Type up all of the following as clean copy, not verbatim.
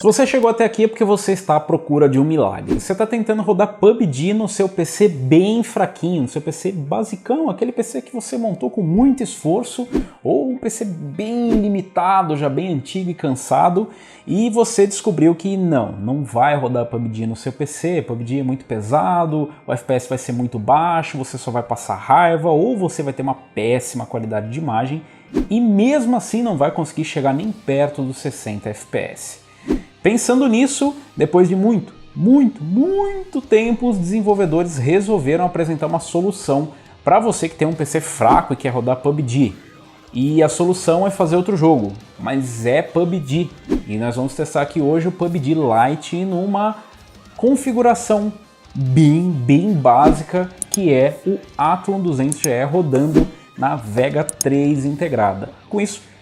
Se você chegou até aqui é porque você está à procura de um milagre. Você está tentando rodar PUBG no seu PC bem fraquinho, no seu PC basicão, aquele PC que você montou com muito esforço, ou um PC bem limitado, já bem antigo e cansado, e você descobriu que não vai rodar PUBG no seu PC, PUBG é muito pesado, o FPS vai ser muito baixo, você só vai passar raiva, ou você vai ter uma péssima qualidade de imagem, e mesmo assim não vai conseguir chegar nem perto dos 60 FPS. Pensando nisso, depois de muito tempo, os desenvolvedores resolveram apresentar uma solução para você que tem um PC fraco e quer rodar PUBG. E a solução é fazer outro jogo, mas é PUBG. E nós vamos testar aqui hoje o PUBG Lite numa configuração bem básica, que é o Athlon 200GE rodando na Vega 3 integrada. Com isso,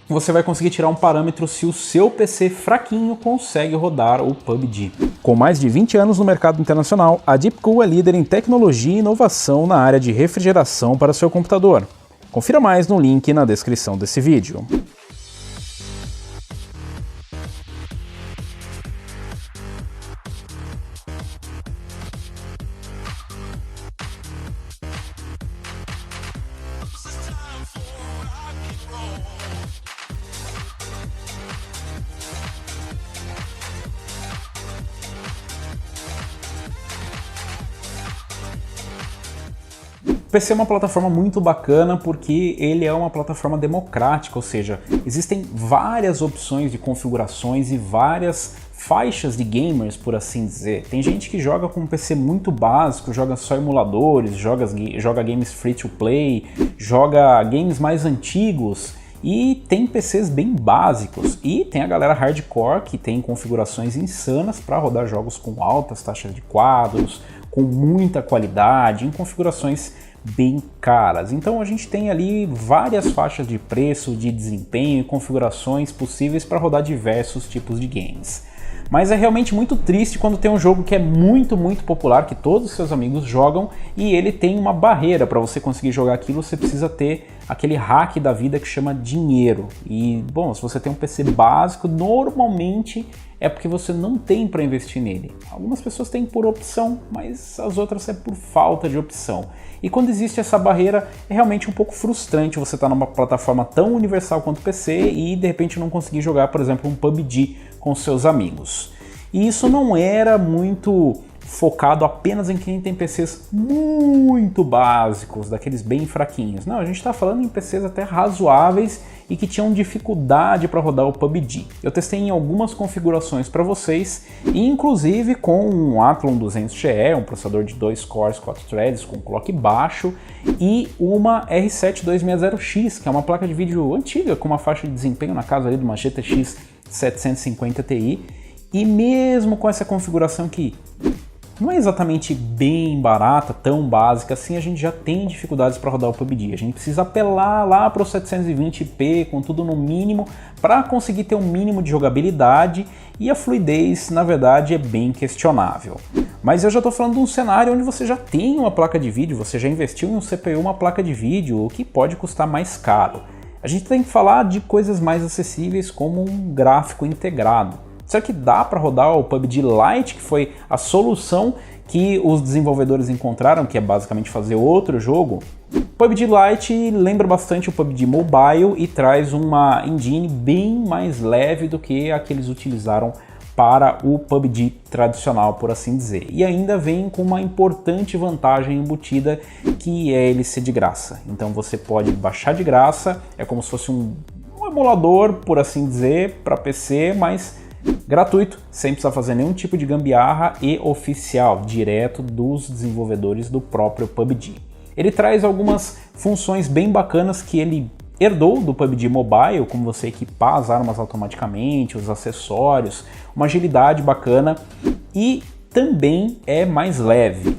você vai conseguir tirar um parâmetro se o seu PC fraquinho consegue rodar o PUBG. Com mais de 20 anos no mercado internacional, a Deepcool é líder em tecnologia e inovação na área de refrigeração para seu computador. Confira mais no link na descrição desse vídeo. O PC é uma plataforma muito bacana porque ele é uma plataforma democrática, ou seja, existem várias opções de configurações e várias faixas de gamers, por assim dizer. Tem gente que joga com um PC muito básico, joga só emuladores, joga games free to play, joga games mais antigos, e tem PCs bem básicos, e tem a galera hardcore que tem configurações insanas para rodar jogos com altas taxas de quadros, com muita qualidade, em configurações bem caras. Então a gente tem ali várias faixas de preço, de desempenho e configurações possíveis para rodar diversos tipos de games. Mas é realmente muito triste quando tem um jogo que é muito popular, que todos os seus amigos jogam, e ele tem uma barreira. Para você conseguir jogar aquilo, você precisa ter aquele hack da vida que chama dinheiro. E, bom, se você tem um PC básico, normalmente é porque você não tem para investir nele. Algumas pessoas têm por opção, mas as outras é por falta de opção. E quando existe essa barreira, é realmente um pouco frustrante você estar numa plataforma tão universal quanto o PC e de repente não conseguir jogar, por exemplo, um PUBG com seus amigos. E isso não era muito focado apenas em quem tem PCs muito básicos, daqueles bem fraquinhos. Não, a gente está falando em PCs até razoáveis e que tinham dificuldade para rodar o PUBG. Eu testei em algumas configurações para vocês, inclusive com um Athlon 200GE, um processador de 2 cores, 4 threads, com clock baixo, e uma R7 260X, que é uma placa de vídeo antiga, com uma faixa de desempenho na casa ali de uma GTX 750 Ti, e mesmo com essa configuração que não é exatamente bem barata, tão básica assim, a gente já tem dificuldades para rodar o PUBG. A gente precisa apelar lá para o 720p com tudo no mínimo para conseguir ter um mínimo de jogabilidade, e a fluidez, na verdade, é bem questionável. Mas eu já estou falando de um cenário onde você já tem uma placa de vídeo, você já investiu em um CPU, uma placa de vídeo, o que pode custar mais caro. A gente tem que falar de coisas mais acessíveis como um gráfico integrado. Será que dá para rodar o PUBG Lite, que foi a solução que os desenvolvedores encontraram, que é basicamente fazer outro jogo? O PUBG Lite lembra bastante o PUBG Mobile e traz uma engine bem mais leve do que a que eles utilizaram para o PUBG tradicional, por assim dizer. E ainda vem com uma importante vantagem embutida, que é ele ser de graça. Então você pode baixar de graça, é como se fosse um emulador, por assim dizer, para PC, mas gratuito, sem precisar fazer nenhum tipo de gambiarra, e oficial, direto dos desenvolvedores do próprio PUBG. Ele traz algumas funções bem bacanas que ele herdou do PUBG Mobile, como você equipar as armas automaticamente, os acessórios, uma agilidade bacana, e também é mais leve.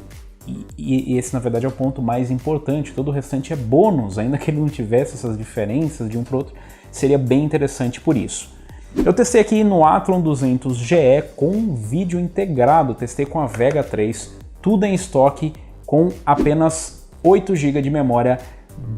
E esse, na verdade, é o ponto mais importante. Todo o restante é bônus, ainda que ele não tivesse essas diferenças de um para o outro, seria bem interessante por isso. Eu testei aqui no Athlon 200GE com vídeo integrado, testei com a Vega 3, tudo em estoque, com apenas 8 GB de memória,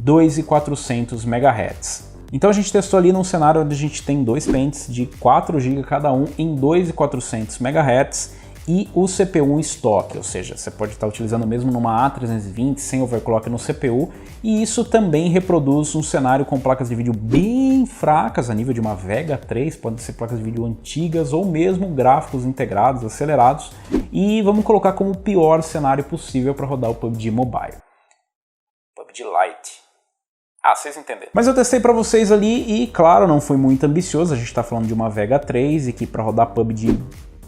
2.400 MHz. Então a gente testou ali num cenário onde a gente tem dois pentes de 4 GB cada um em 2.400 MHz e o CPU em estoque, ou seja, você pode estar utilizando mesmo numa A320 sem overclock no CPU, e isso também reproduz um cenário com placas de vídeo bem fracas a nível de uma Vega 3, podem ser placas de vídeo antigas ou mesmo gráficos integrados, acelerados, e vamos colocar como o pior cenário possível para rodar o PUBG Mobile. PUBG Lite. Ah, vocês entenderam. Mas eu testei para vocês ali e, claro, não foi muito ambicioso, a gente está falando de uma Vega 3 e que para rodar PUBG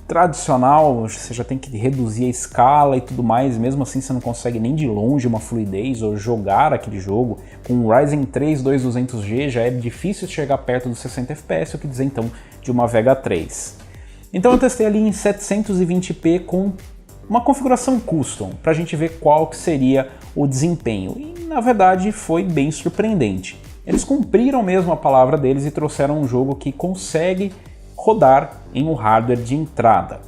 tradicional, você já tem que reduzir a escala e tudo mais, mesmo assim você não consegue nem de longe uma fluidez ou jogar aquele jogo. Com o Ryzen 3 2200G já é difícil chegar perto dos 60 FPS, o que dizer então de uma Vega 3. Então eu testei ali em 720p com uma configuração custom, para a gente ver qual que seria o desempenho, e na verdade foi bem surpreendente. Eles cumpriram mesmo a palavra deles e trouxeram um jogo que consegue rodar em um hardware de entrada.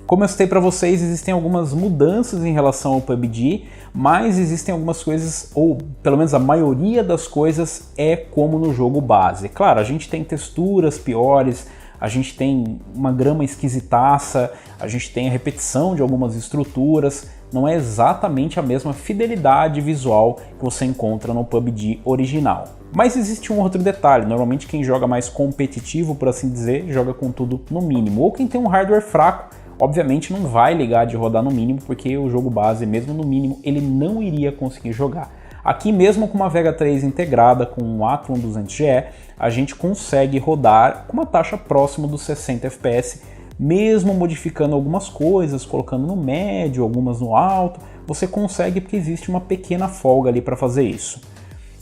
Como eu citei para vocês, existem algumas mudanças em relação ao PUBG, mas existem algumas coisas, ou pelo menos a maioria das coisas é como no jogo base. Claro, a gente tem texturas piores, a gente tem uma grama esquisitaça, a gente tem a repetição de algumas estruturas, não é exatamente a mesma fidelidade visual que você encontra no PUBG original. Mas existe um outro detalhe, normalmente quem joga mais competitivo, por assim dizer, joga com tudo no mínimo. Ou quem tem um hardware fraco, obviamente não vai ligar de rodar no mínimo, porque o jogo base, mesmo no mínimo, ele não iria conseguir jogar. Aqui mesmo com uma Vega 3 integrada com um Athlon 200GE, a gente consegue rodar com uma taxa próxima dos 60 FPS, mesmo modificando algumas coisas, colocando no médio, algumas no alto, você consegue porque existe uma pequena folga ali para fazer isso.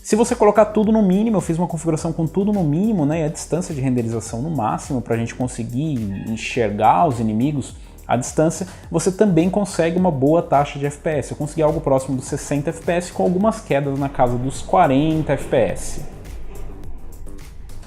Se você colocar tudo no mínimo, eu fiz uma configuração com tudo no mínimo, né, e a distância de renderização no máximo para a gente conseguir enxergar os inimigos à distância, você também consegue uma boa taxa de FPS. Eu consegui algo próximo dos 60 FPS com algumas quedas na casa dos 40 FPS.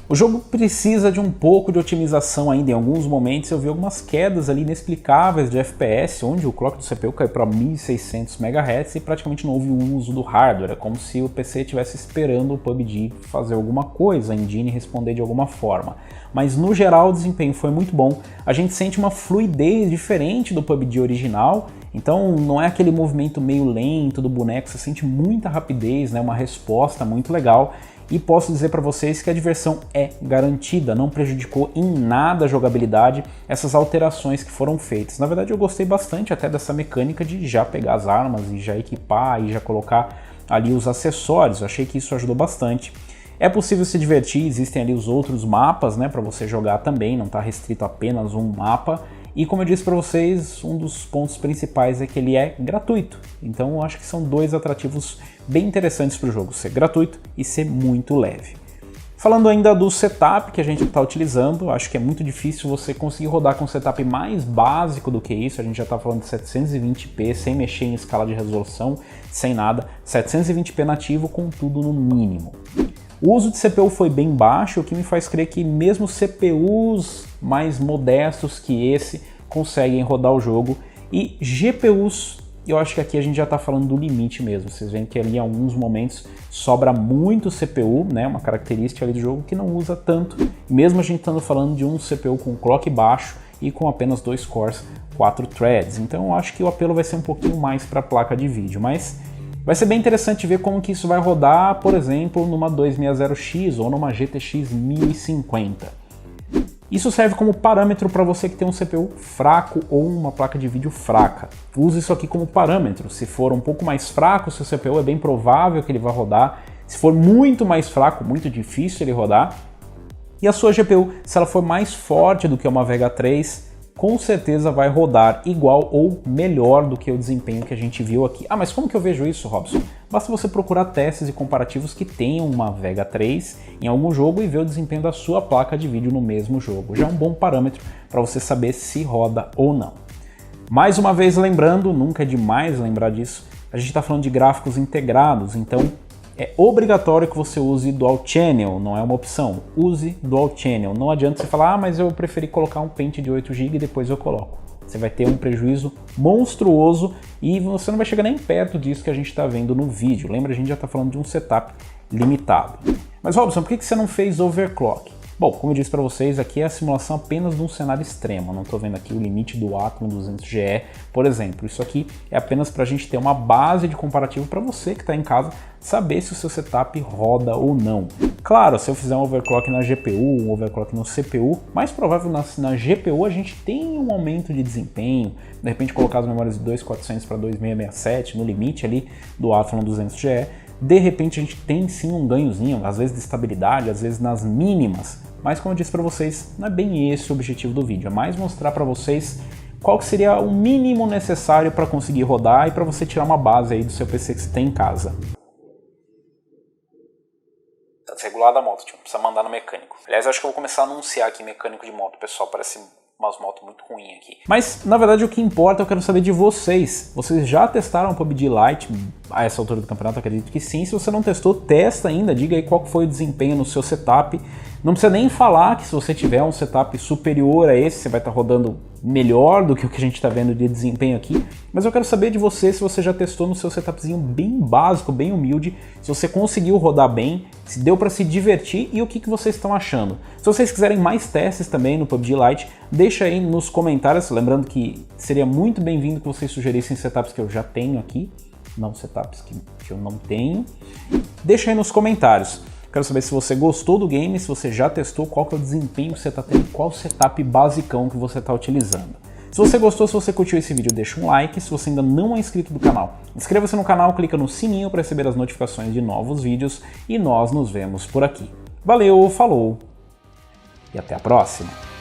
O jogo precisa de um pouco de otimização ainda. Em alguns momentos eu vi algumas quedas ali inexplicáveis de FPS, onde o clock do CPU caiu para 1600 MHz e praticamente não houve um uso do hardware. É como se o PC estivesse esperando o PUBG fazer alguma coisa, a engine responder de alguma forma. Mas no geral o desempenho foi muito bom. A gente sente uma fluidez diferente do PUBG original, então não é aquele movimento meio lento do boneco, você sente muita rapidez, né? Uma resposta muito legal. E posso dizer para vocês que a diversão é garantida, não prejudicou em nada a jogabilidade essas alterações que foram feitas. Na verdade eu gostei bastante até dessa mecânica de já pegar as armas e já equipar e já colocar ali os acessórios, eu achei que isso ajudou bastante. É possível se divertir, existem ali os outros mapas, né, para você jogar também, não está restrito a apenas um mapa. E como eu disse para vocês, um dos pontos principais é que ele é gratuito. Então eu acho que são dois atrativos bem interessantes para o jogo, ser gratuito e ser muito leve. Falando ainda do setup que a gente está utilizando, acho que é muito difícil você conseguir rodar com um setup mais básico do que isso. A gente já está falando de 720p, sem mexer em escala de resolução, sem nada. 720p nativo com tudo no mínimo. O uso de CPU foi bem baixo, o que me faz crer que mesmo CPUs mais modestos que esse conseguem rodar o jogo. E GPUs, eu acho que aqui a gente já está falando do limite mesmo. Vocês veem que ali em alguns momentos sobra muito CPU, né, uma característica ali do jogo que não usa tanto. Mesmo a gente estando falando de um CPU com clock baixo e com apenas 2 cores, 4 threads. Então eu acho que o apelo vai ser um pouquinho mais para a placa de vídeo, mas vai ser bem interessante ver como que isso vai rodar, por exemplo, numa 260X ou numa GTX 1050. Isso serve como parâmetro para você que tem um CPU fraco ou uma placa de vídeo fraca. Use isso aqui como parâmetro. Se for um pouco mais fraco, seu CPU é bem provável que ele vai rodar. Se for muito mais fraco, muito difícil ele rodar. E a sua GPU, se ela for mais forte do que uma Vega 3, com certeza vai rodar igual ou melhor do que o desempenho que a gente viu aqui. Ah, mas como que eu vejo isso, Robson? Basta você procurar testes e comparativos que tenham uma Vega 3 em algum jogo e ver o desempenho da sua placa de vídeo no mesmo jogo. Já é um bom parâmetro para você saber se roda ou não. Mais uma vez lembrando, nunca é demais lembrar disso, a gente está falando de gráficos integrados, então é obrigatório que você use Dual Channel, não é uma opção. Use Dual Channel. Não adianta você falar, ah, mas eu preferi colocar um pente de 8 GB e depois eu coloco. Você vai ter um prejuízo monstruoso e você não vai chegar nem perto disso que a gente está vendo no vídeo. Lembra, a gente já está falando de um setup limitado. Mas Robson, por que você não fez overclock? Bom, como eu disse para vocês, aqui é a simulação apenas de um cenário extremo. Eu não estou vendo aqui o limite do Atom 200GE, por exemplo. Isso aqui é apenas para a gente ter uma base de comparativo para você que está em casa saber se o seu setup roda ou não. Claro, se eu fizer um overclock na GPU, um overclock no CPU, mais provável na GPU a gente tem um aumento de desempenho, de repente colocar as memórias de 2400 para 2667 no limite ali do Atom 200GE. De repente a gente tem sim um ganhozinho, às vezes de estabilidade, às vezes nas mínimas, mas como eu disse para vocês, não é bem esse o objetivo do vídeo, é mais mostrar para vocês qual que seria o mínimo necessário para conseguir rodar e para você tirar uma base aí do seu PC que você tem em casa. Tá desregulada a moto, tio, precisa mandar no mecânico. Aliás, acho que eu vou começar a anunciar aqui mecânico de moto, pessoal, parece umas motos muito ruins aqui. Mas, na verdade, o que importa, eu quero saber de vocês. Vocês já testaram o PUBG Lite a essa altura do campeonato? Eu acredito que sim. Se você não testou, testa ainda. Diga aí qual foi o desempenho no seu setup. Não precisa nem falar que se você tiver um setup superior a esse, você vai estar rodando melhor do que o que a gente está vendo de desempenho aqui. Mas eu quero saber de você se você já testou no seu setupzinho bem básico, bem humilde, se você conseguiu rodar bem, se deu para se divertir e o que vocês estão achando. Se vocês quiserem mais testes também no PUBG Lite, deixa aí nos comentários, lembrando que seria muito bem-vindo que vocês sugerissem setups que eu já tenho aqui, não setups que eu não tenho. Deixa aí nos comentários. Quero saber se você gostou do game, se você já testou, qual que é o desempenho que você está tendo, qual setup basicão que você está utilizando. Se você gostou, se você curtiu esse vídeo, deixa um like. Se você ainda não é inscrito do canal, inscreva-se no canal, clica no sininho para receber as notificações de novos vídeos e nós nos vemos por aqui. Valeu, falou e até a próxima!